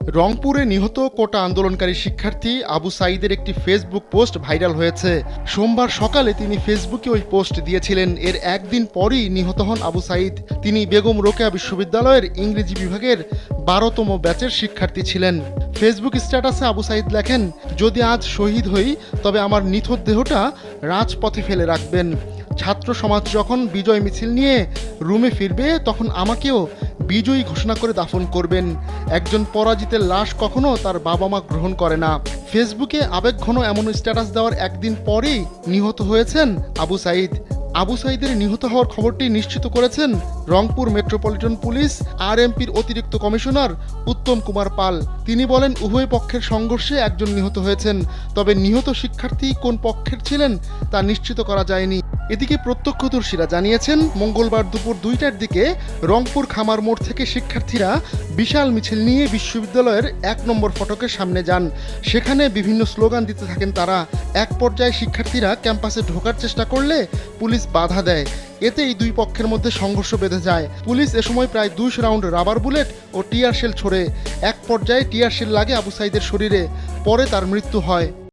রংপুরে নিহত কোটা আন্দোলনকারী শিক্ষার্থী আবু সাঈদের একটি ফেসবুক পোস্ট ভাইরাল হয়েছে। সোমবার সকালে তিনি ফেসবুকে ওই পোস্ট দিয়েছিলেন। এর একদিন পরই নিহত হন আবু সাঈদ। তিনি বেগম রোকেয়া বিশ্ববিদ্যালয়ের ইংরেজি বিভাগের 12তম ব্যাচের শিক্ষার্থী ছিলেন। ফেসবুক স্ট্যাটাসে আবু সাঈদ লেখেন, যদি আজ শহীদ হই তবে আমার নিথর দেহটা রাজপথে ফেলে রাখবেন। ছাত্র সমাজ যখন বিজয় মিছিল নিয়ে রুমে ফিরবে তখন আমাকেও বিজয়ী ঘোষণা করে দাফন করবেন। একজন পরাজিতের লাশ কখনো তার বাবা মা গ্রহণ করে না। ফেসবুকে আবেগঘন এমন স্ট্যাটাস দেওয়ার একদিন পরেই নিহত হয়েছেন আবু সাঈদ। আবু সাঈদের নিহত হওয়ার খবরটি নিশ্চিত করেছেন রংপুর মেট্রোপলিটন পুলিশ আরএমপির অতিরিক্ত কমিশনার উত্তম কুমার পাল। তিনি বলেন, উভয় পক্ষের সংঘর্ষে একজন নিহত হয়েছেন, তবে নিহত শিক্ষার্থী কোন পক্ষের ছিলেন তা নিশ্চিত করা যায়নি। এদিকে প্রত্যক্ষদর্শীরা জানিয়েছেন, মঙ্গলবার দুপুর 2টার দিকে রংপুর খামার মোড় থেকে শিক্ষার্থীরা বিশাল মিছিল নিয়ে বিশ্ববিদ্যালয়ের 1 নম্বর ফটকের সামনে যান। সেখানে বিভিন্ন স্লোগান দিতে থাকেন তারা। এক পর্যায়ে শিক্ষার্থীরা ক্যাম্পাসে ঢোকার চেষ্টা করলে পুলিশ বাধা দেয়। এতেই দুই পক্ষের মধ্যে সংঘর্ষ বেঁধে যায়। পুলিশ এ সময় প্রায় 200 রাউন্ড রাবার বুলেট ও টিয়ার শেল ছোড়ে। এক পর্যায়ে টিয়ার শেল লাগে আবু সাঈদের শরীরে। পরে তার মৃত্যু হয়।